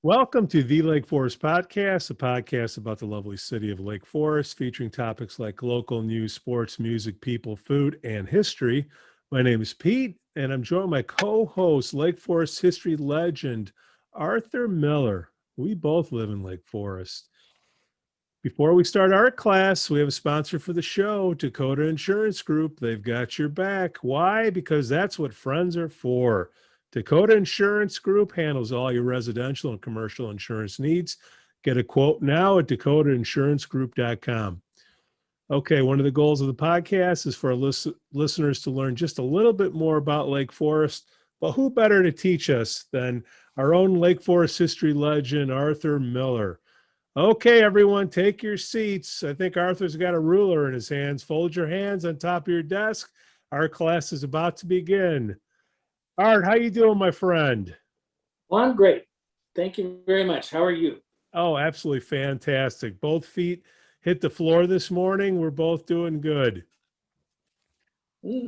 Welcome to the Lake Forest Podcast, a podcast about the lovely city of Lake Forest, featuring topics like local news, sports, music, people, food, and history. My name is Pete, and I'm joined by my co-host, Lake Forest history legend, Arthur Miller. We both live in Lake Forest. Before we start our class, we have a sponsor for the show, Dakota Insurance Group. They've got your back. Why? Because that's what friends are for. Dakota Insurance Group handles all your residential and commercial insurance needs. Get a quote now at dakotaInsuranceGroup.com. Okay, one of the goals of the podcast is for our listeners to learn just a little bit more about Lake Forest. But who better to teach us than our own Lake Forest history legend, Arthur Miller? Okay, everyone, take your seats. I think Arthur's got a ruler in his hands. Fold your hands on top of your desk. Our class is about to begin. Art, how you doing, my friend? Well, I'm great. Thank you very much. How are you? Oh, absolutely fantastic. Both feet hit the floor this morning. We're both doing good.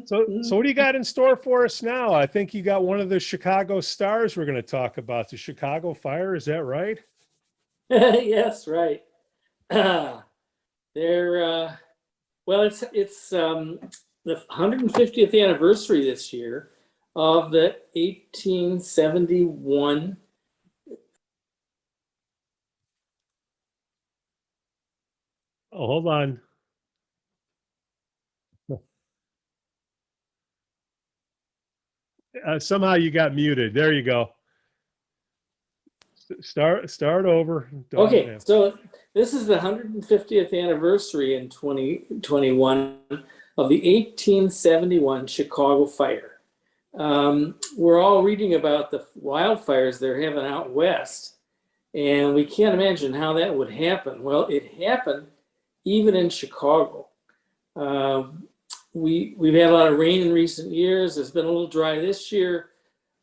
So what do you got in store for us now? I think you got one of the Chicago stars we're going to talk about, the Chicago fire. Is that right? Yes, right. They're well, it's the 150th anniversary this year of the 1871. Oh, hold on. Somehow you got muted. There you go. Start over. Okay, so this is the 150th anniversary in 2021 of the 1871 Chicago fire. We're all reading about the wildfires they're having out west, and we can't imagine how that would happen. Well, it happened even in Chicago. We've had a lot of rain in recent years. It's been a little dry this year,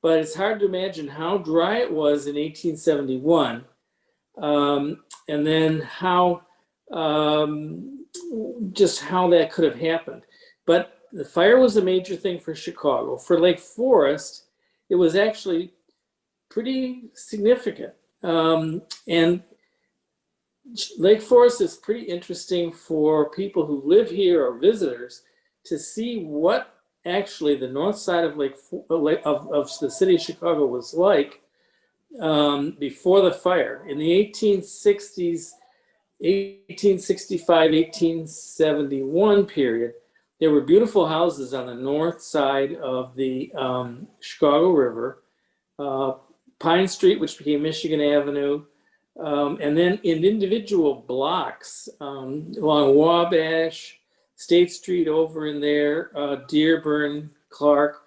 but it's hard to imagine how dry it was in 1871. And then just how that could have happened. But the fire was a major thing for Chicago. For Lake Forest, it was actually pretty significant. And Lake Forest is pretty interesting for people who live here or visitors to see what actually the north side of of the city of Chicago was like before the fire. In the 1860s, 1865, 1871 period, there were beautiful houses on the north side of the Chicago River, Pine Street, which became Michigan Avenue, and then in individual blocks along Wabash, State Street over in there, Dearborn, Clark.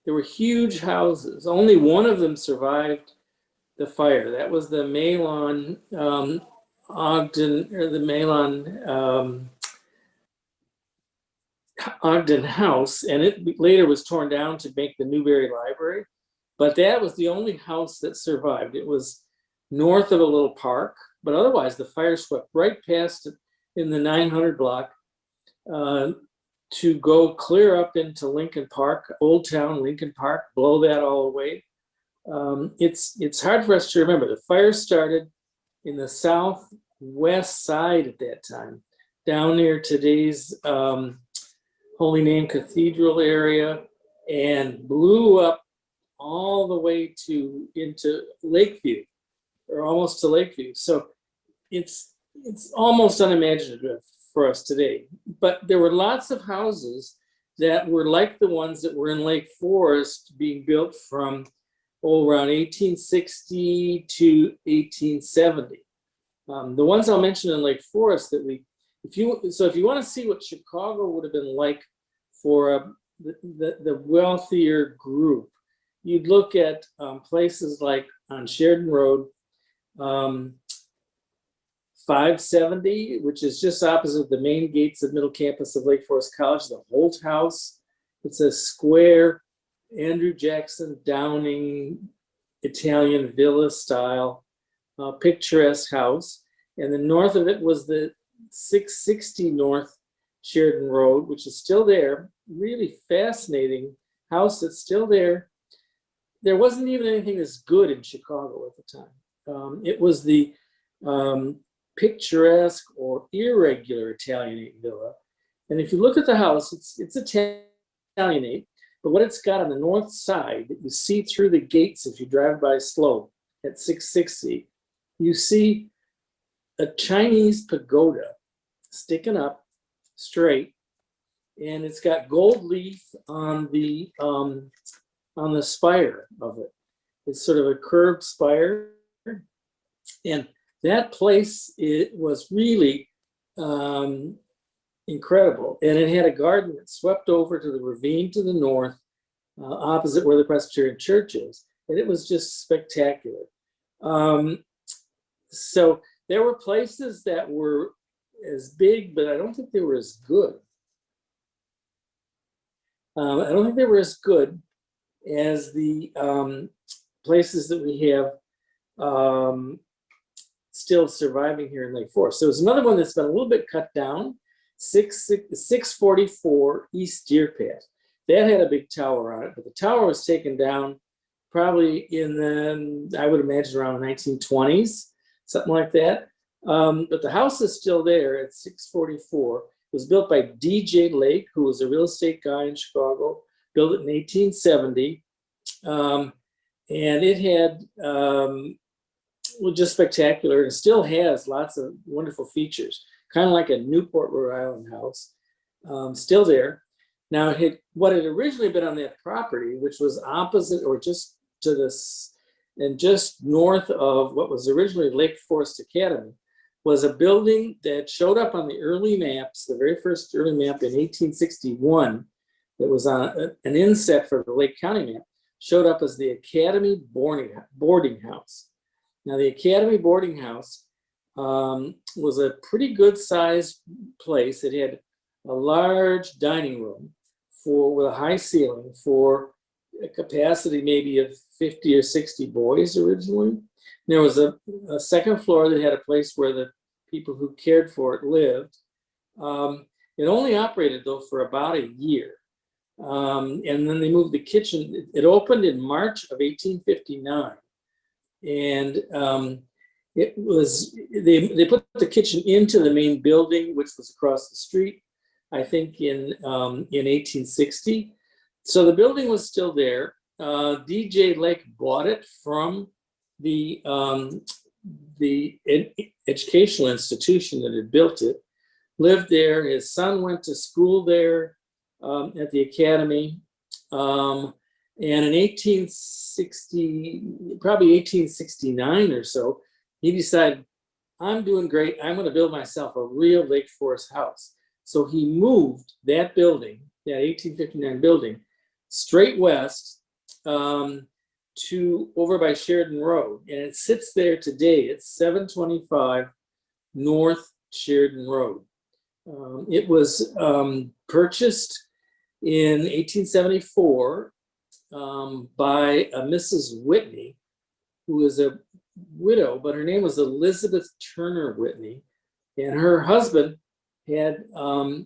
There were huge houses. Only one of them survived the fire. That was the Malon Ogden, or the Malon Ogden House, and it later was torn down to make the Newberry Library. But that was the only house that survived. It was north of a little park, but otherwise the fire swept right past it in the 900 block to go clear up into Lincoln Park, Old Town Lincoln Park, blow that all away. It's hard for us to remember. The fire started in the southwest side at that time, down near today's Holy Name Cathedral area, and blew up all the way into Lakeview, or almost to Lakeview. So it's almost unimaginative for us today. But there were lots of houses that were like the ones that were in Lake Forest, being built from around 1860 to 1870. The ones I'll mention in Lake Forest if you want to see what Chicago would have been like for the wealthier group, you'd look at places like on Sheridan Road, 570, which is just opposite the main gates of middle campus of Lake Forest College, the Holt House. It's a square, Andrew Jackson Downing Italian villa style picturesque house. And then north of it was the 660 North Sheridan Road, which is still there. Really fascinating house that's still there. There wasn't even anything that's good in Chicago at the time. It was the picturesque or irregular Italianate villa. And if you look at the house, it's Italianate, but what it's got on the north side that you see through the gates if you drive by slow at 660, you see a Chinese pagoda sticking up straight, and it's got gold leaf on the spire of it. It's sort of a curved spire, and that place, it was really incredible. And it had a garden that swept over to the ravine to the north, opposite where the Presbyterian Church is, and it was just spectacular. So there were places that were as big, but I don't think they were as good. I don't think they were as good as the places that we have still surviving here in Lake Forest. So there's another one that's been a little bit cut down, 644 East Deerpath. That had a big tower on it, but the tower was taken down probably in the, I would imagine, around the 1920s, something like that. But the house is still there at 644. It was built by D.J. Lake, who was a real estate guy in Chicago, built it in 1870. And it had, well, just spectacular. It still has lots of wonderful features, kind of like a Newport, Rhode Island house, still there. Now, what had originally been on that property, which was opposite or just to this, and just north of what was originally Lake Forest Academy, was a building that showed up on the early maps, the very first early map in 1861, that was on an inset for the Lake County map, showed up as the Academy boarding house. Now, the Academy boarding house was a pretty good sized place. It had a large dining room with a high ceiling for a capacity maybe of 50 or 60 boys originally. There was a second floor that had a place where the people who cared for it lived. It only operated, though, for about a year. And then they moved the kitchen. It opened in March of 1859. And it was, they put the kitchen into the main building, which was across the street, I think in 1860. So the building was still there. D.J. Lake bought it from the educational institution that had built it, lived there. His son went to school there at the academy. And in 1860, probably 1869 or so, he decided, I'm doing great. I'm going to build myself a real Lake Forest house. So he moved that building, that 1859 building, straight west to over by Sheridan Road. And it sits there today. It's 725 North Sheridan Road. It was purchased in 1874 by a Mrs. Whitney, who was a widow, but her name was Elizabeth Turner Whitney. And her husband had, or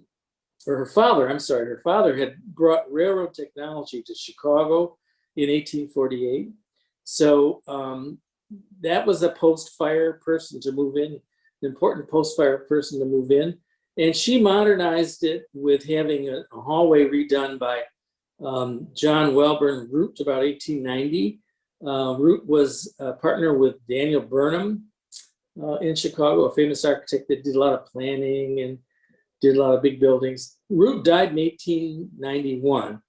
her father had brought railroad technology to Chicago in 1848. So that was a post-fire person to move in, an important post-fire person to move in. And she modernized it with having a hallway redone by John Wellborn Root about 1890. Root was a partner with Daniel Burnham in Chicago, a famous architect that did a lot of planning and did a lot of big buildings. Root died in 1891,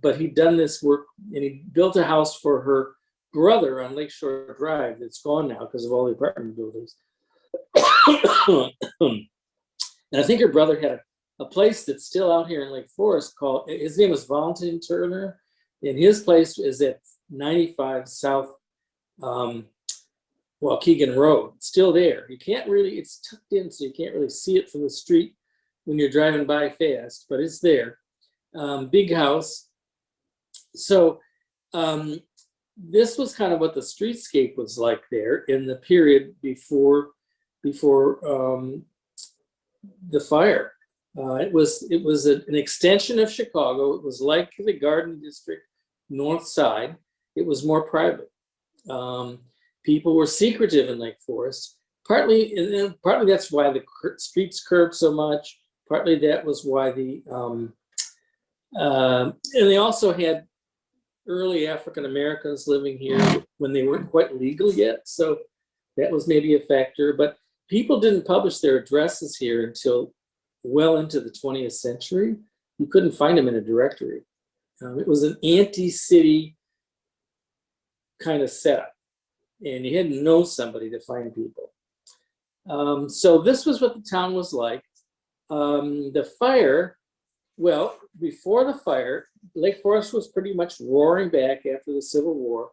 but he'd done this work and he built a house for her brother on Lakeshore Drive that's gone now because of all the apartment buildings. And I think her brother had a place that's still out here in Lake Forest called, his name was Valentin Turner, and his place is at 95 South Waukegan Road. It's still there. You can't really, it's tucked in, so you can't really see it from the street when you're driving by fast, but it's there. Big house. So this was kind of what the streetscape was like there in the period before the fire. It was an extension of Chicago. It was like the Garden District North Side. It was more private. People were secretive in Lake Forest. Partly that's why the streets curved so much. Partly that was why and they also had early African Americans living here when they weren't quite legal yet. So that was maybe a factor. But people didn't publish their addresses here until well into the 20th century. You couldn't find them in a directory. It was an anti-city kind of setup, and you had to know somebody to find people. So this was what the town was like. The fire, well, before the fire, Lake Forest was pretty much roaring back after the Civil War.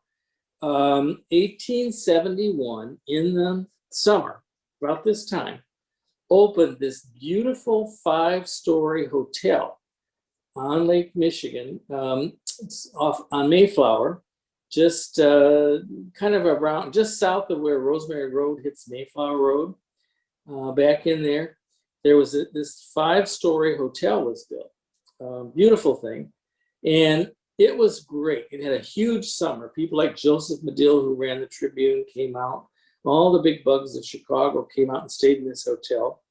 1871, in the summer, about this time, opened this beautiful 5-story hotel on Lake Michigan. It's off on Mayflower, just kind of around, just south of where Rosemary Road hits Mayflower Road. Back in there, there was this 5-story hotel was built. Beautiful thing. And it was great. It had a huge summer. People like Joseph Medill, who ran the Tribune, came out. All the big bugs of Chicago came out and stayed in this hotel.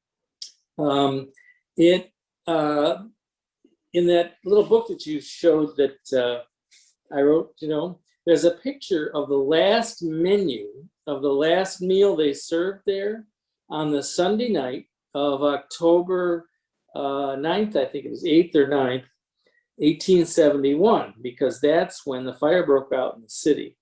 In that little book that you showed that I wrote, there's a picture of the last menu of the last meal they served there on the Sunday night of October 9th, I think it was 8th or 9th, 1871, because that's when the fire broke out in the city.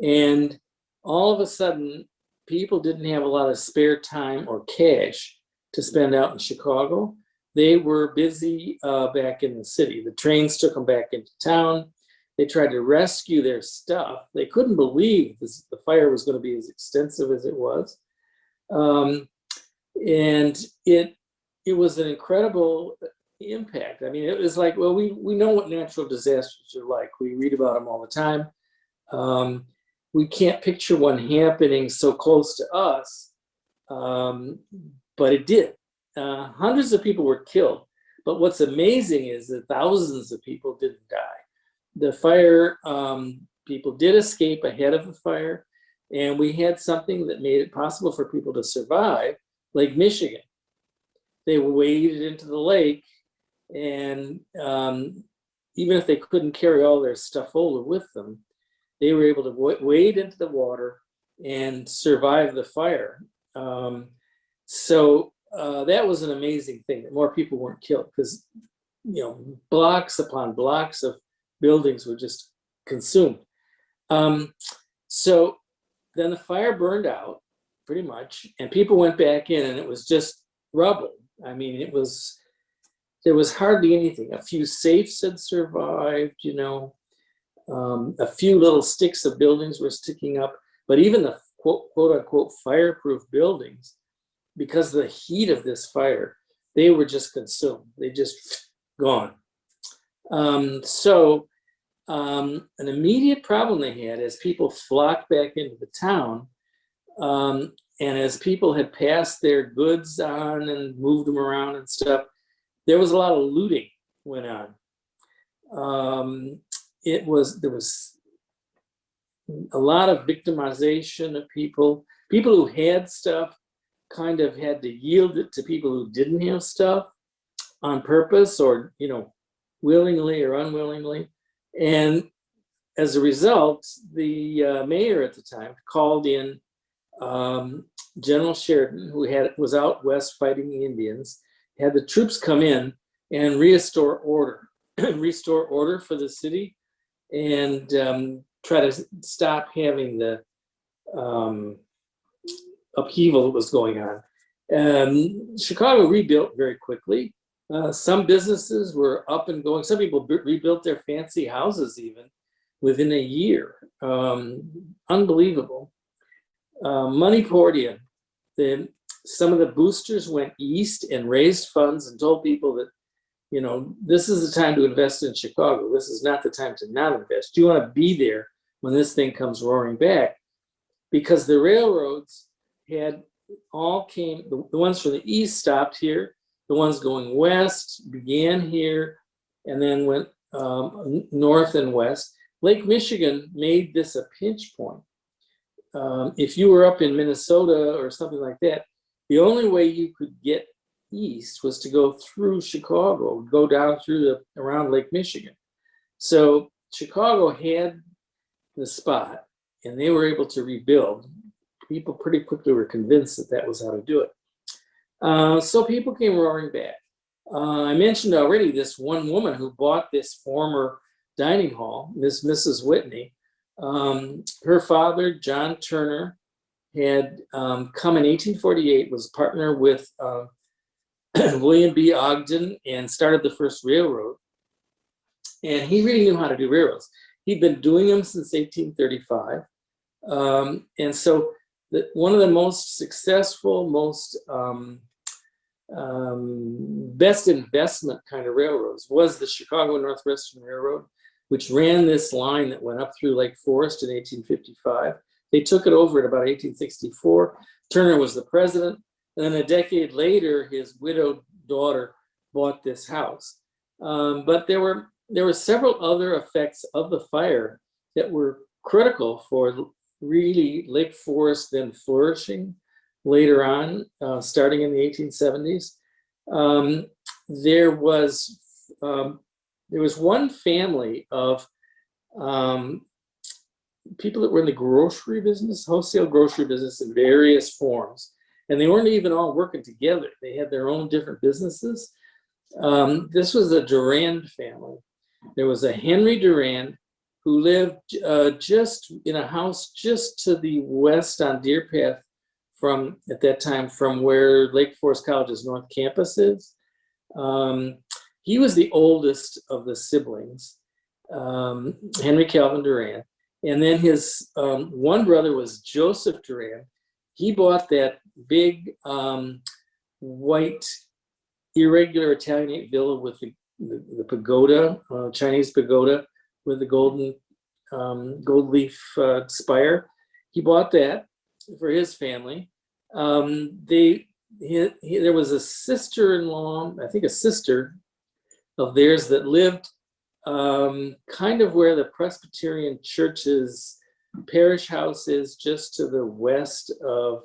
And all of a sudden, people didn't have a lot of spare time or cash to spend out in Chicago. They were busy back in the city. The trains took them back into town. They tried to rescue their stuff. They couldn't believe the fire was going to be as extensive as it was. And it was an incredible impact. I mean, it was like, well, we know what natural disasters are like. We read about them all the time. We can't picture one happening so close to us, but it did. Hundreds of people were killed. But what's amazing is that thousands of people didn't die. The fire, people did escape ahead of the fire, and we had something that made it possible for people to survive, Lake Michigan. They waded into the lake, and even if they couldn't carry all their stuff over with them, they were able to wade into the water and survive the fire. So that was an amazing thing, that more people weren't killed, because blocks upon blocks of buildings were just consumed. So then the fire burned out pretty much, and people went back in, and it was just rubble. I mean, there was hardly anything. A few safes had survived, a few little sticks of buildings were sticking up, but even the quote unquote fireproof buildings, because of the heat of this fire, they were just consumed. They just gone. So an immediate problem they had as people flocked back into the town, and as people had passed their goods on and moved them around and stuff, there was a lot of looting went on. There was a lot of victimization of people. People who had stuff kind of had to yield it to people who didn't have stuff on purpose, or willingly or unwillingly. And as a result, the mayor at the time called in General Sheridan, who was out west fighting the Indians, had the troops come in and restore order for the city, and try to stop having the upheaval that was going on. Chicago rebuilt very quickly. Some businesses were up and going. Some people rebuilt their fancy houses even within a year. Unbelievable. Money poured in. Some of the boosters went east and raised funds and told people that, this is the time to invest in Chicago. This is not the time to not invest. You want to be there when this thing comes roaring back, because the railroads the ones from the east stopped here. The ones going west began here and then went north and west. Lake Michigan made this a pinch point. if you were up in Minnesota or something like that, the only way you could get east was to go through Chicago, go down through around Lake Michigan. So Chicago had the spot, and they were able to rebuild. People pretty quickly were convinced that that was how to do it. So people came roaring back. I mentioned already this one woman who bought this former dining hall, Mrs. Whitney. Her father, John Turner, had come in 1848, was partner with William B. Ogden, and started the first railroad. And he really knew how to do railroads. He'd been doing them since 1835. And so one of the most successful, most best investment kind of railroads was the Chicago Northwestern Railroad, which ran this line that went up through Lake Forest in 1855. They took it over at about 1864. Turner was the president. And then a decade later, his widowed daughter bought this house. But there were several other effects of the fire that were critical for really Lake Forest then flourishing later on, starting in the 1870s. There was one family of people that were in the grocery business, wholesale grocery business in various forms. And they weren't even all working together. They had their own different businesses. This was the Durand family. There was a Henry Durand who lived just in a house just to the west on Deerpath at that time, from where Lake Forest College's North Campus is. He was the oldest of the siblings, Henry Calvin Durand. And then his one brother was Joseph Durand. He bought that big white irregular Italianate villa with the pagoda, Chinese pagoda with the golden gold leaf spire. He bought that for his family. There was a sister-in-law, I think a sister of theirs, that lived kind of where the Presbyterian Church's parish house is, just to the west of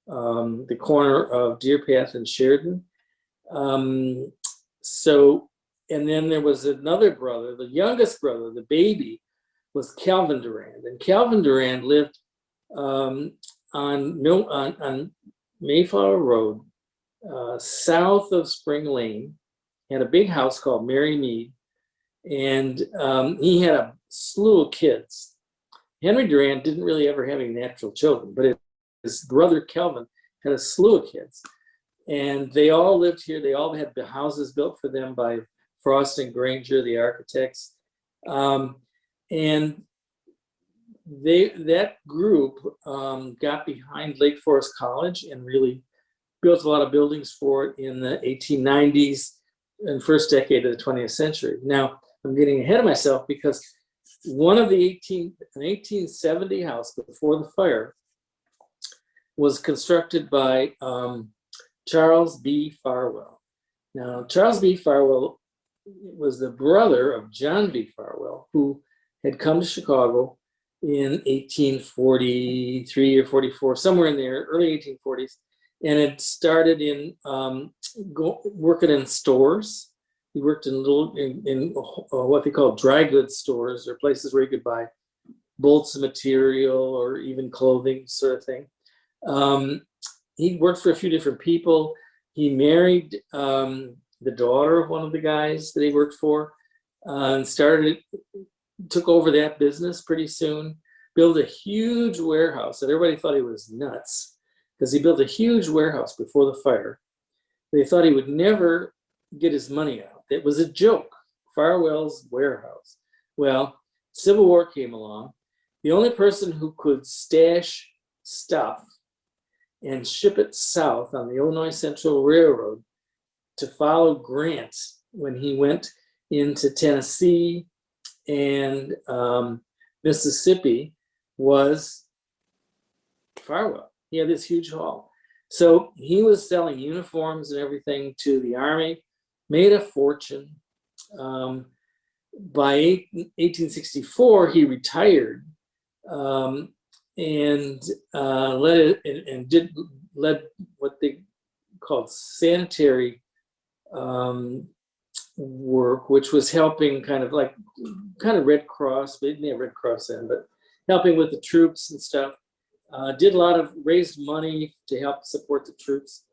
the corner of Deerpath and Sheridan. And then there was another brother, the youngest brother, the baby, was Calvin Durand. And Calvin Durand lived on Mayflower Road, south of Spring Lane. He had a big house called Mary Mead, and he had a slew of kids. Henry Durand didn't really ever have any natural children, but his brother Calvin had a slew of kids. And they all lived here. They all had the houses built for them by Frost and Granger, the architects. And that group got behind Lake Forest College and really built a lot of buildings for it in the 1890s and first decade of the 20th century. Now, I'm getting ahead of myself because one of the 1870 house before the fire was constructed by Charles B. Farwell. Now, Charles B. Farwell was the brother of John B. Farwell, who had come to Chicago in 1843 or 44, somewhere in there, early 1840s, and had started in working in stores. He worked in what they call dry goods stores, or places where you could buy bolts of material or even clothing, sort of thing. He worked for a few different people. He married the daughter of one of the guys that he worked for, and took over that business pretty soon, built a huge warehouse that everybody thought he was nuts, because he built a huge warehouse before the fire. They thought he would never get his money out. It was a joke, Farwell's warehouse. Well, Civil War came along. The only person who could stash stuff and ship it south on the Illinois Central Railroad to follow Grant when he went into Tennessee and Mississippi was Farwell. He had this huge haul. So he was selling uniforms and everything to the Army, made a fortune. By 1864, he retired. And and led what they called sanitary work, which was helping kind of Red Cross. They didn't have Red Cross then, but helping with the troops and stuff. Did a lot of raised money to help support the troops.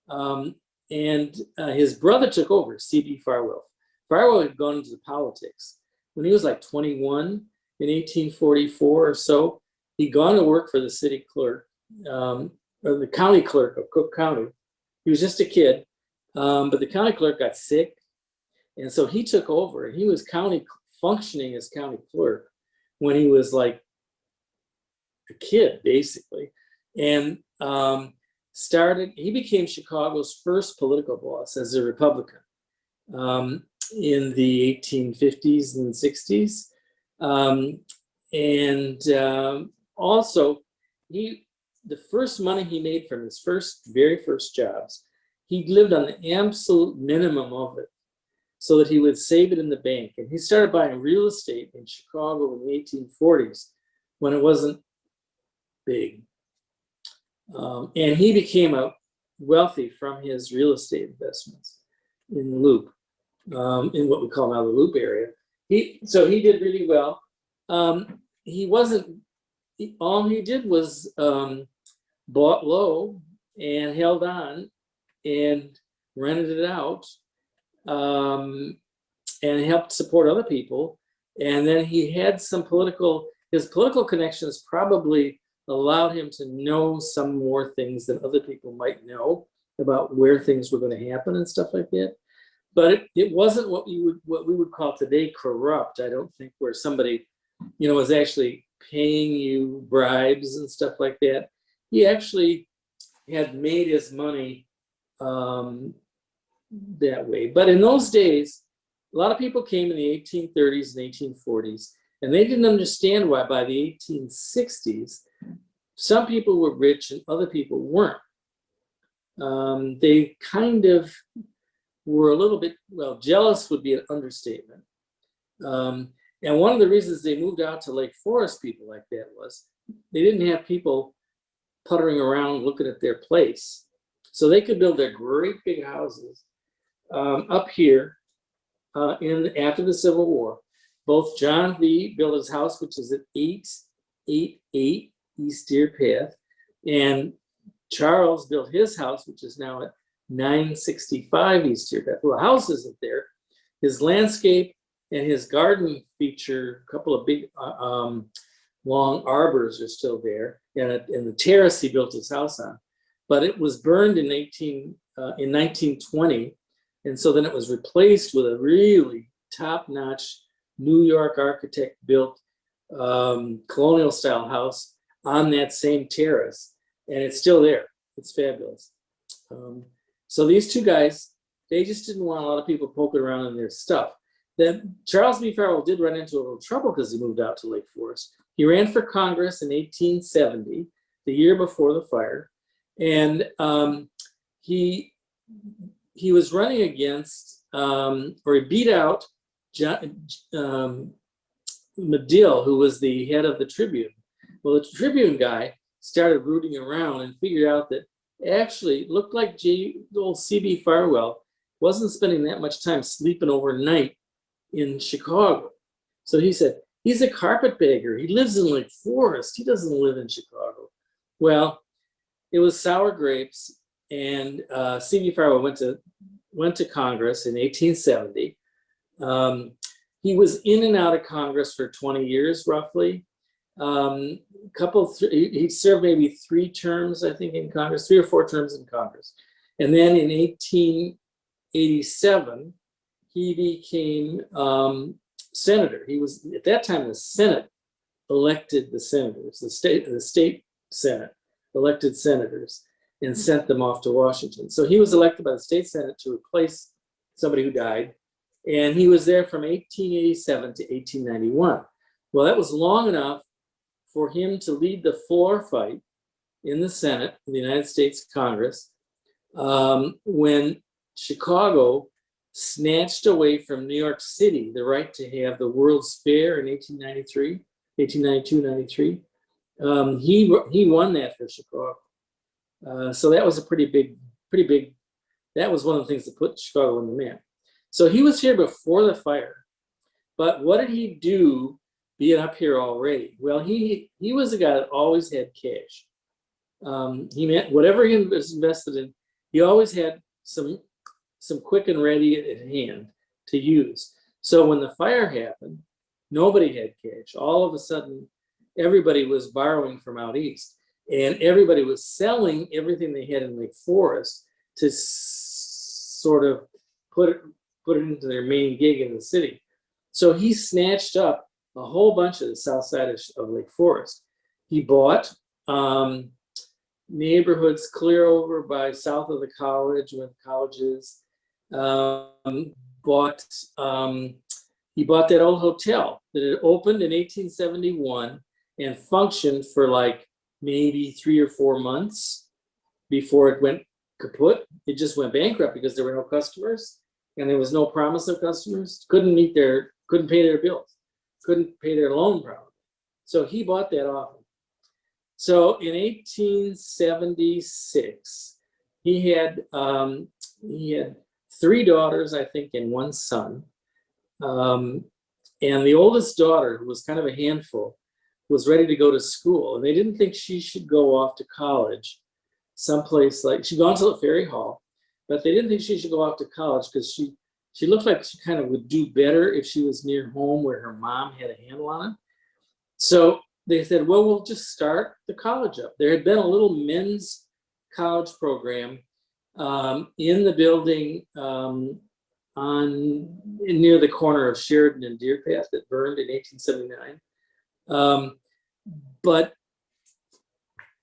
And his brother took over, C.B. Farwell. Farwell had gone into politics. When he was like 21 in 1844 or so, he'd gone to work for the city clerk, or the county clerk of Cook County. He was just a kid, but the county clerk got sick. And so he took over, and he was functioning as county clerk when he was like a kid, basically. And he became Chicago's first political boss as a Republican in the 1850s and 60s. Also, the first money he made from his very first jobs, he lived on the absolute minimum of it so that he would save it in the bank. And he started buying real estate in Chicago in the 1840s when it wasn't big. And he became wealthy from his real estate investments in the Loop, in what we call now the Loop area. So he did really well. All he did was bought low and held on and rented it out, and helped support other people. And then he had his political connections probably allowed him to know some more things than other people might know about where things were going to happen and stuff like that. But it wasn't what we would call today corrupt, I don't think, where somebody, was actually paying you bribes and stuff like that. He actually had made his money that way. But in those days, a lot of people came in the 1830s and 1840s, and they didn't understand why by the 1860s, some people were rich and other people weren't. They kind of were a little bit, jealous would be an understatement. And one of the reasons they moved out to Lake Forest, people like that, was they didn't have people puttering around looking at their place. So they could build their great big houses up here after the Civil War. Both John V. built his house, which is at 888 East Deerpath, and Charles built his house, which is now at 965 East Deerpath. Well, the house isn't there. His landscape and his garden feature a couple of big long arbors are still there, and the terrace he built his house on. But it was burned in 1920, and so then it was replaced with a really top-notch New York architect-built colonial style house on that same terrace, and it's still there. It's fabulous. So these two guys, they just didn't want a lot of people poking around in their stuff. Then Charles B. Farwell did run into a little trouble because he moved out to Lake Forest. He ran for Congress in 1870, the year before the fire, and he was running against, or he beat out Medill, who was the head of the Tribune. Well, the Tribune guy started rooting around and figured out that actually it looked like old C.B. Farwell wasn't spending that much time sleeping overnight in Chicago. So he said, he's a carpetbagger. He lives in Lake Forest. He doesn't live in Chicago. Well, it was sour grapes, and C.B. Farwell went to Congress in 1870. He was in and out of Congress for 20 years, roughly. He served maybe 3 terms, I think, in Congress, 3 or 4 terms in Congress. And then in 1887, he became senator. He was, at that time, the Senate elected the senators. The state Senate elected senators and sent them off to Washington. So he was elected by the state Senate to replace somebody who died. And he was there from 1887 to 1891. Well, that was long enough for him to lead the floor fight in the Senate, in the United States Congress, when Chicago snatched away from New York City the right to have the World's Fair in 1892-93. He won that for Chicago. So that was a pretty big. That was one of the things that put Chicago on the map. So he was here before the fire. But what did he do being up here already? Well, he was a guy that always had cash. He meant whatever he was invested in, he always had some quick and ready at hand to use. So when the fire happened, nobody had cash. All of a sudden, everybody was borrowing from out east, and everybody was selling everything they had in Lake Forest to sort of put it into their main gig in the city. So he snatched up a whole bunch of the south side of Lake Forest. He bought neighborhoods clear over by south of the college, where the college is. He bought that old hotel that had opened in 1871 and functioned for like maybe 3 or 4 months before it went kaput. It just went bankrupt because there were no customers and there was no promise of customers. Couldn't pay their bills, couldn't pay their loan probably. So he bought that off him. So in 1876, he had 3 daughters, I think, and 1 son. And the oldest daughter, who was kind of a handful, was ready to go to school. And they didn't think she should go off to college someplace like, she'd gone to Ferry Hall, but they didn't think she should go off to college because she looked like she kind of would do better if she was near home where her mom had a handle on it. So they said, well, we'll just start the college up. There had been a little men's college program in the building near the corner of Sheridan and Deerpath that burned in 1879. But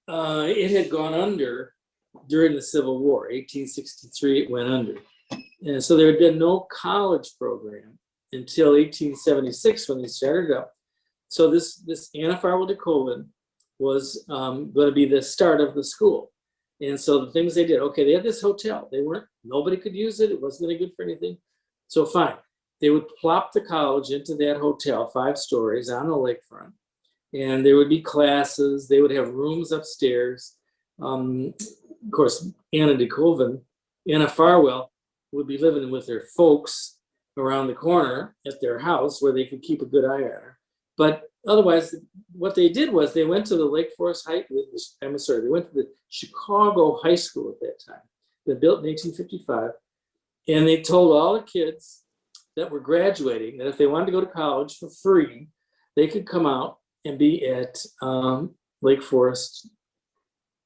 it had gone under during the Civil War. 1863, it went under. And so there had been no college program until 1876 when they started up. So this Anna Farwell de Colvin was going to be the start of the school. And so the things they did, okay, they had this hotel. Nobody could use it. It wasn't any good for anything. So fine. They would plop the college into that hotel, 5 stories on the lakefront. And there would be classes. They would have rooms upstairs. Of course, Anna Farwell would be living with their folks around the corner at their house where they could keep a good eye on her. But otherwise, what they did was they went to the Lake Forest they went to the Chicago High School at that time. They built in 1855. And they told all the kids that were graduating that if they wanted to go to college for free, they could come out and be at Lake Forest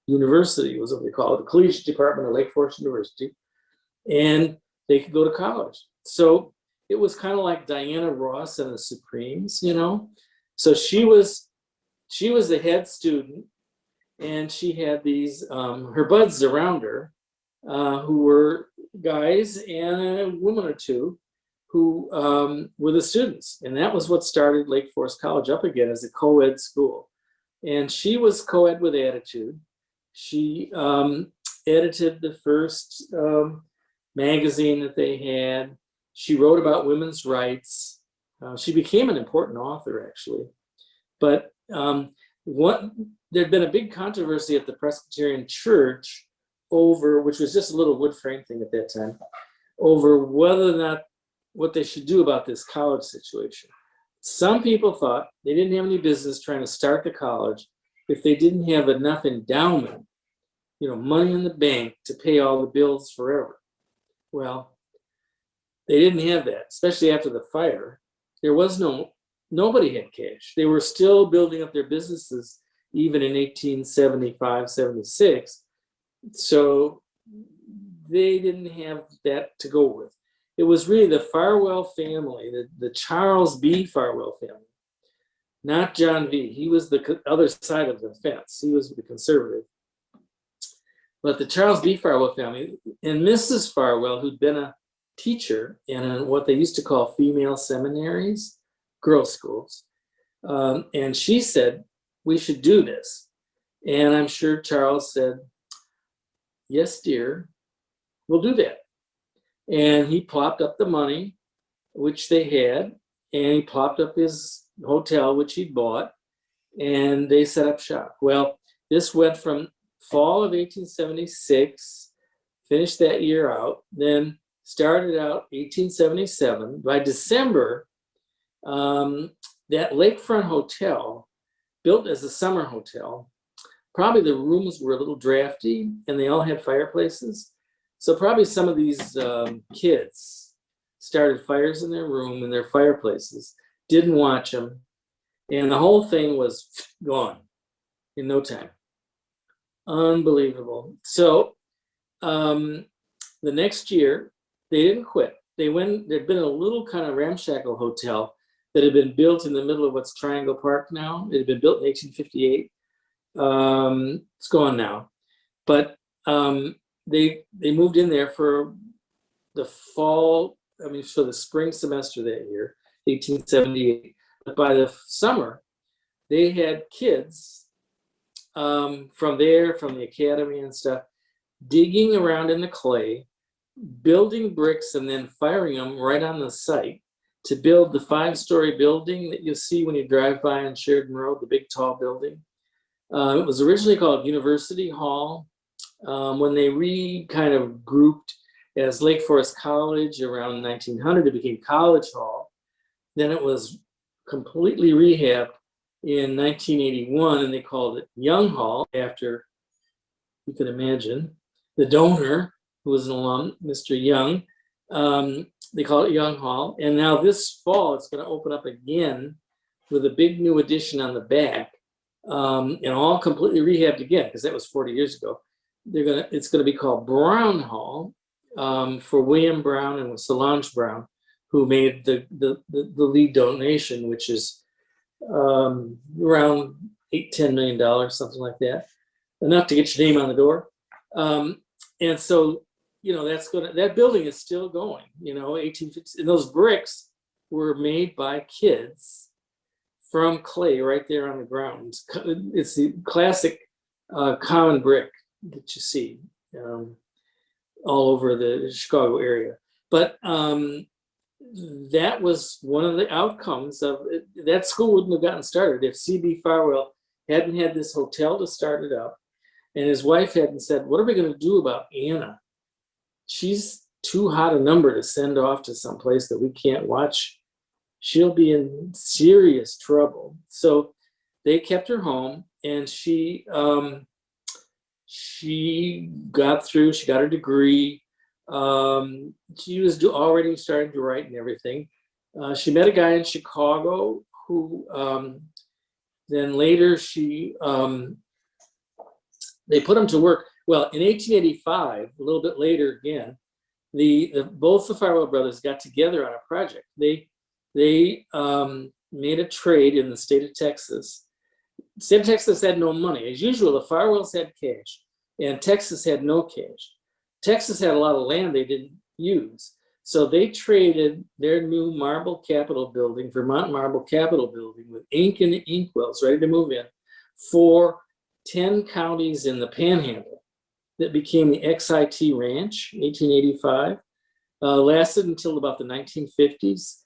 University, was what they call it, the Collegiate Department of Lake Forest University, and they could go to college. So it was kind of like Diana Ross and the Supremes, you know. So she was the head student, and she had these her buds around her, who were guys and a woman or two who were the students. And that was what started Lake Forest College up again as a co-ed school. And she was co-ed with attitude. She edited the first magazine that they had. She wrote about women's rights. She became an important author, actually. But there'd been a big controversy at the Presbyterian Church over, which was just a little wood frame thing at that time, over whether or not what they should do about this college situation. Some people thought they didn't have any business trying to start the college if they didn't have enough endowment, money in the bank to pay all the bills forever. Well, they didn't have that, especially after the fire. There was nobody had cash. They were still building up their businesses even in 1875, 76. So they didn't have that to go with. It was really the Farwell family, the Charles B. Farwell family, not John V. He was the other side of the fence. He was the conservative. But the Charles B. Farwell family and Mrs. Farwell, who'd been a teacher in what they used to call female seminaries, girls' schools. And she said, we should do this. And I'm sure Charles said, yes, dear, we'll do that. And he plopped up the money, which they had, and he plopped up his hotel, which he'd bought. and they set up shop. Well, this went from fall of 1876, finished that year out, then started out 1877. By December, that lakefront hotel, built as a summer hotel, probably the rooms were a little drafty and they all had fireplaces. So probably some of these kids started fires in their room and their fireplaces, didn't watch them, and the whole thing was gone in no time. Unbelievable. So the next year, they didn't quit. There'd been a little kind of ramshackle hotel that had been built in the middle of what's Triangle Park now. It had been built in 1858. It's gone now. But they moved in there for the fall, for the spring semester that year, 1878. But by the summer, they had kids from the academy and stuff, digging around in the clay, building bricks and then firing them right on the site to build the 5-story building that you'll see when you drive by on Sheridan Road, the big tall building. It was originally called University Hall. When they kind of grouped as Lake Forest College around 1900, it became College Hall. Then it was completely rehabbed in 1981, and they called it Young Hall after, you can imagine, the donor, who was an alum, Mr. Young. They call it Young Hall. And now this fall, it's going to open up again with a big new addition on the back, and all completely rehabbed again, because that was 40 years ago. It's going to be called Brown Hall, for William Brown and Solange Brown, who made the lead donation, which is around $8-10 million, something like that, enough to get your name on the door. And so, that building is still going. 1850, and those bricks were made by kids from clay right there on the ground. It's the classic common brick that you see all over the Chicago area. But that was one of the outcomes of it. That school wouldn't have gotten started if C.B. Farwell hadn't had this hotel to start it up, and his wife hadn't said, what are we going to do about Anna? She's too hot a number to send off to some place that we can't watch. She'll be in serious trouble. So they kept her home, and she got through. She got her degree. She was already starting to write and everything. She met a guy in Chicago who then later they put him to work. Well, in 1885, a little bit later again, both the Farwell brothers got together on a project. They made a trade in the state of Texas. The state of Texas had no money. As usual, the Farwells had cash, and Texas had no cash. Texas had a lot of land they didn't use. So they traded their new Marble Capitol building, Vermont Marble Capitol building, with ink and inkwells ready to move in, for 10 counties in the Panhandle that became the XIT Ranch, 1885. Lasted until about the 1950s.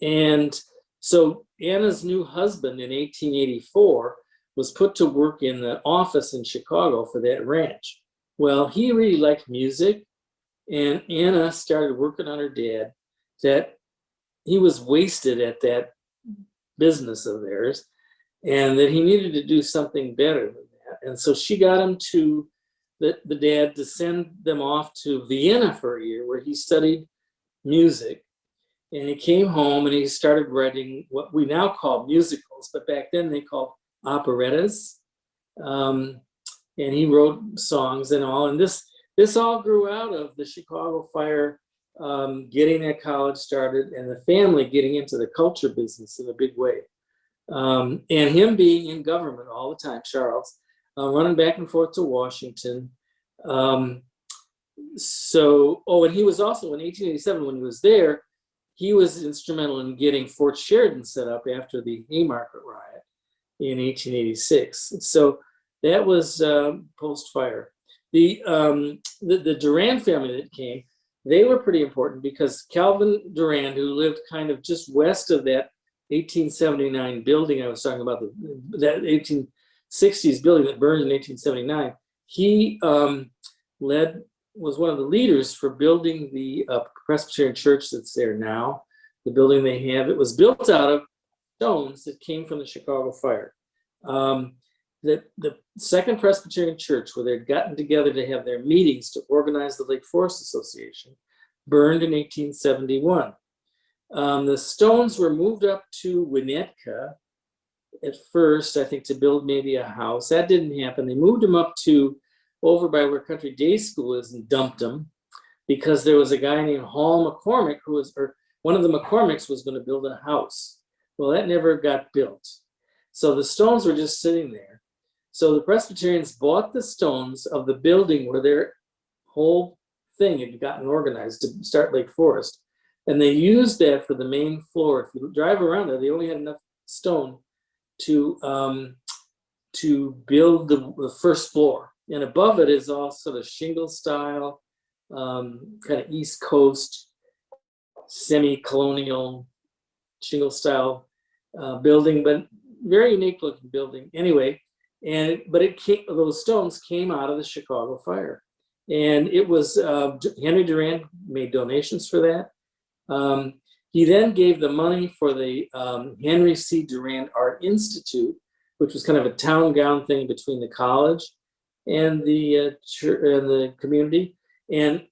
And so Anna's new husband in 1884 was put to work in the office in Chicago for that ranch. Well, he really liked music, and Anna started working on her dad that he was wasted at that business of theirs, and that he needed to do something better than that. And so she got him to, the dad, to send them off to Vienna for a year, where he studied music. And he came home and he started writing what we now call musicals, but back then they called operettas. And he wrote songs and all. And this all grew out of the Chicago fire, getting that college started, and the family getting into the culture business in a big way. And him being in government all the time, Charles, running back and forth to Washington. And he was also in 1887, when he was there, he was instrumental in getting Fort Sheridan set up after the Haymarket riot in 1886. So that was post-fire. The Durand family that came, they were pretty important, because Calvin Durand, who lived kind of just west of that 1879 building I was talking about, that 1860s building that burned in 1879. He was one of the leaders for building the Presbyterian Church that's there now, the building they have. It was built out of stones that came from the Chicago fire. The Second Presbyterian Church, where they'd gotten together to have their meetings to organize the Lake Forest Association, burned in 1871. The stones were moved up to Winnetka at first, I think, to build maybe a house. That didn't happen. They moved them up to over by where Country Day School is and dumped them because there was a guy named Hall McCormick one of the McCormicks was going to build a house. Well, that never got built. So the stones were just sitting there. So the Presbyterians bought the stones of the building where their whole thing had gotten organized to start Lake Forest. And they used that for the main floor. If you drive around there, they only had enough stone to build the first floor. And above it is all sort of shingle style, kind of East Coast, semi-colonial shingle style building, but very unique looking building. Anyway, those stones came out of the Chicago fire. And it was Henry Durand made donations for that. He then gave the money for the Henry C. Durand Art Institute, which was kind of a town gown thing between the college and the church and the community. And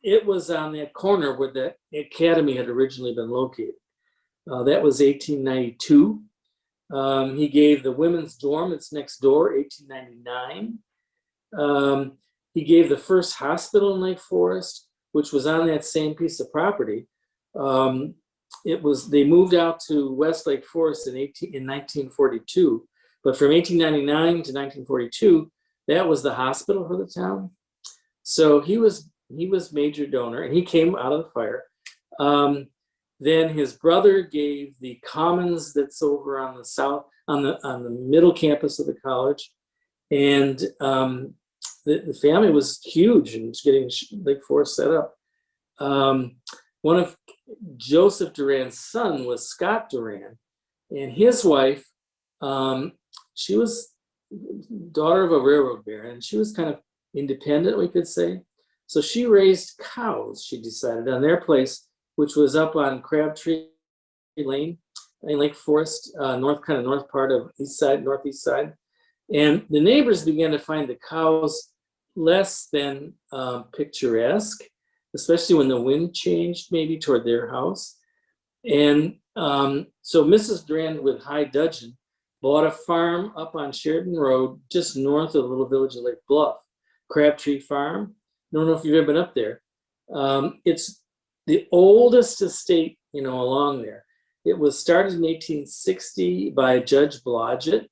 it was on that corner where the academy had originally been located. That was 1892. He gave the women's dorm, it's next door, 1899. He gave the first hospital in Lake Forest, which was on that same piece of property. They moved out to West Lake Forest in 1942, but from 1899 to 1942, that was the hospital for the town. So he was major donor, and he came out of the fire. Then his brother gave the commons that's over on the south, on the middle campus of the college, and the family was huge and was getting Lake Forest set up. One of Joseph Durand's son was Scott Durand, and his wife, she was daughter of a railroad baron, and she was kind of independent, we could say. So she raised cows, she decided, on their place, which was up on Crabtree Lane in Lake Forest, north part of northeast side. And the neighbors began to find the cows less than picturesque, especially when the wind changed maybe toward their house. And so Mrs. Durand with High Dudgeon bought a farm up on Sheridan Road, just north of the little village of Lake Bluff, Crabtree Farm. I don't know if you've ever been up there. It's the oldest estate, along there. It was started in 1860 by Judge Blodgett.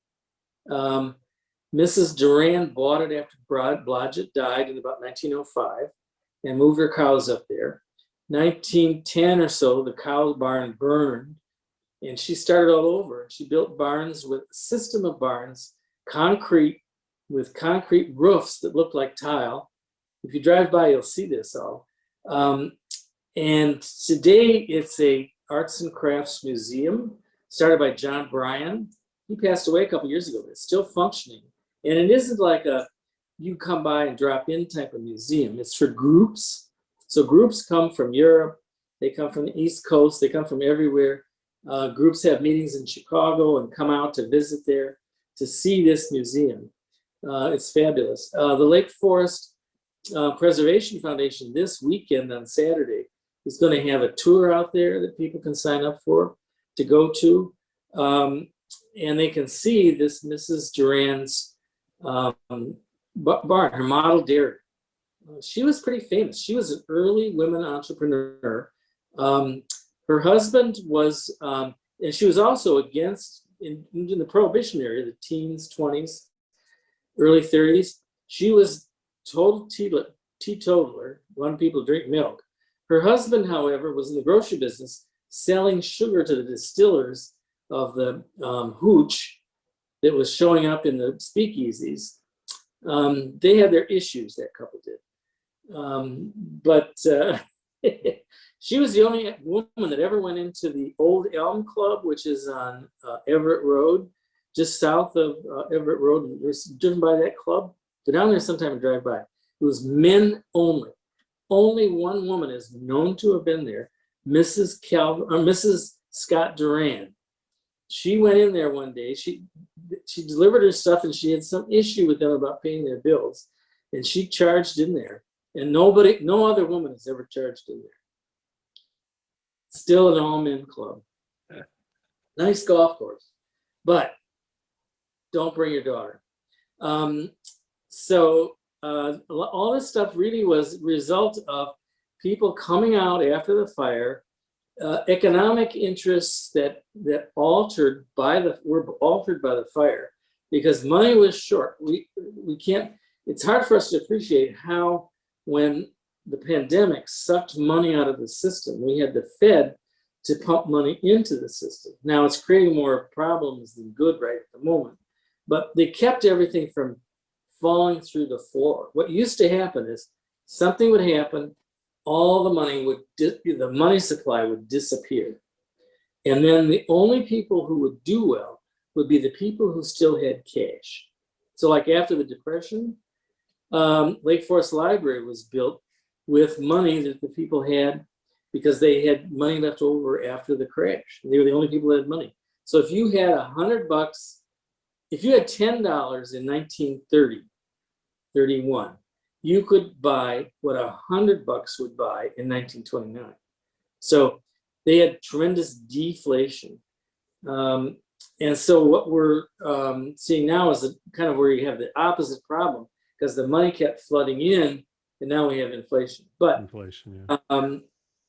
Mrs. Durand bought it after Blodgett died in about 1905 and moved her cows up there. 1910 or so, the cow barn burned, and she started all over. She built barns with a system of barns, with concrete roofs that looked like tile. If you drive by, you'll see this all. And today it's a arts and crafts museum started by John Bryan. He passed away a couple years ago, but it's still functioning. And it isn't like you come by and drop in type of museum. It's for groups. So groups come from Europe, they come from the East Coast, they come from everywhere. Groups have meetings in Chicago and come out to visit there to see this museum. It's fabulous. The Lake Forest Preservation Foundation this weekend on Saturday is going to have a tour out there that people can sign up for to go to. And they can see this Mrs. Durand's barn, her model dairy. She was pretty famous. She was an early women entrepreneur. Her husband was, and she was also against, in the Prohibition era, the teens, 20s, early 30s, she was total teetotaler, wanted people to drink milk. Her husband, however, was in the grocery business, selling sugar to the distillers of the hooch that was showing up in the speakeasies. They had their issues, that couple did. But She was the only woman that ever went into the Old Elm Club, which is on Everett Road, just south of Everett Road. You're driven by that club. Go down there sometime and drive by. It was men only. Only one woman is known to have been there, Mrs. Scott Durand. She went in there one day. She delivered her stuff, and she had some issue with them about paying their bills, and she charged in there. And no other woman has ever charged in there. Still an all-men club. Nice golf course, but don't bring your daughter. All this stuff really was a result of people coming out after the fire, economic interests that were altered by the fire because money was short. We can't. It's hard for us to appreciate how when the pandemic sucked money out of the system, we had the Fed to pump money into the system. Now it's creating more problems than good right at the moment, but they kept everything from falling through the floor. What used to happen is something would happen, all the money the money supply would disappear. And then the only people who would do well would be the people who still had cash. So like after the Depression, Lake Forest Library was built with money that the people had because they had money left over after the crash. They were the only people that had money. So if you had $100, if you had $10 in 1930, 31, you could buy what $100 would buy in 1929. So they had tremendous deflation. And so what we're seeing now is kind of where you have the opposite problem because the money kept flooding in and now we have inflation. But Inflation, yeah.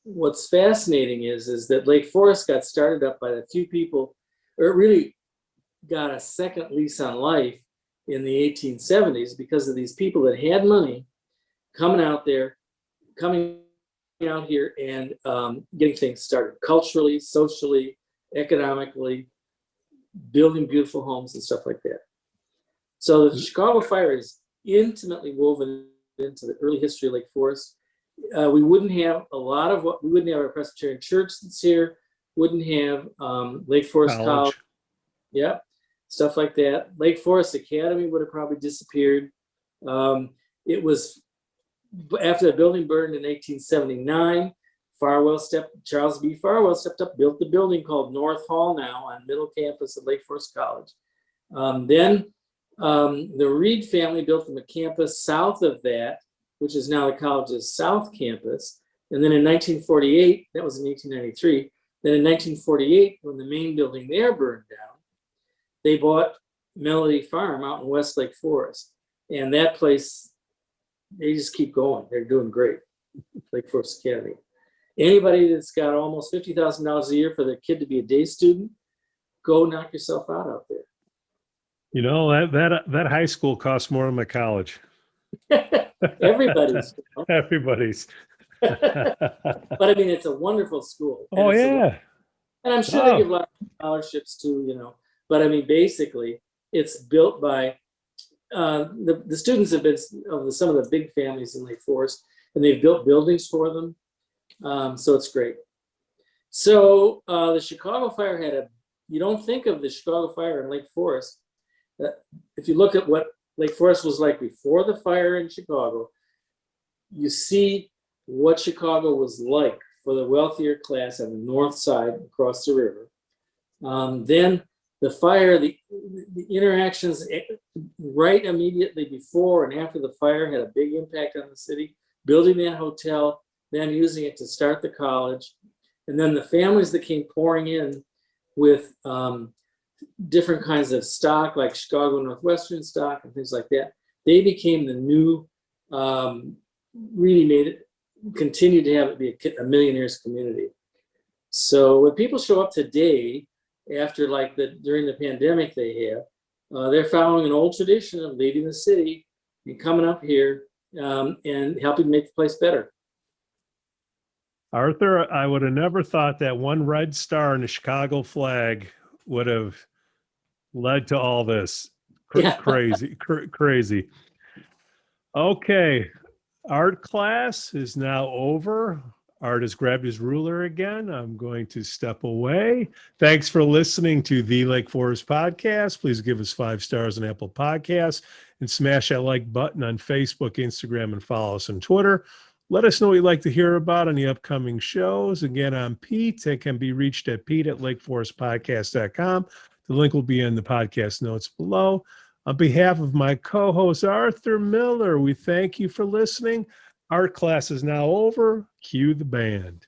What's fascinating is that Lake Forest got started up by a few people, or it really got a second lease on life in the 1870s because of these people that had money coming out here and getting things started culturally, socially, economically, building beautiful homes and stuff like that. So the Chicago fire is intimately woven into the early history of Lake Forest. We wouldn't have we wouldn't have our Presbyterian Church that's here, wouldn't have Lake Forest College. Yeah, stuff like that. Lake Forest Academy would have probably disappeared. It was after the building burned in 1879. Charles B. Farwell stepped up, built the building called North Hall now on Middle Campus at Lake Forest College. Then the Reed family built the campus south of that, which is now the college's South Campus. And then in 1948, that was in 1893, then in 1948, when the main building there burned down, they bought Melody Farm out in West Lake Forest. And that place, they just keep going. They're doing great, Lake Forest Academy. Anybody that's got almost $50,000 a year for their kid to be a day student, go knock yourself out there. You know, that high school costs more than my college. Everybody's. Everybody's. But I mean, it's a wonderful school. Oh, yeah. And I'm sure they give a lot of scholarships too, you know. But I mean, basically, it's built by the students have been of some of the big families in Lake Forest, and they've built buildings for them. So it's great. So the Chicago fire you don't think of the Chicago fire in Lake Forest. If you look at what Lake Forest was like before the fire in Chicago, you see what Chicago was like for the wealthier class on the north side across the river. Then the fire, the interactions right immediately before and after the fire had a big impact on the city, building that hotel, then using it to start the college. And then the families that came pouring in with different kinds of stock, like Chicago Northwestern stock and things like that, they became the new, really made it, continued to have it be a millionaires community. So when people show up today, after during the pandemic they're following an old tradition of leaving the city and coming up here and helping make the place better. Arthur, I would have never thought that one red star in the Chicago flag would have led to all this. Crazy. Okay. Art class is now over. Art has grabbed his ruler again. I'm going to step away. Thanks for listening to the Lake Forest Podcast. Please give us 5 stars on Apple Podcasts and smash that like button on Facebook, Instagram, and follow us on Twitter. Let us know what you'd like to hear about on the upcoming shows. Again, I'm Pete. It can be reached at pete@lakeforestpodcast.com. The link will be in the podcast notes below. On behalf of my co-host, Arthur Miller, we thank you for listening. Art class is now over. Cue the band.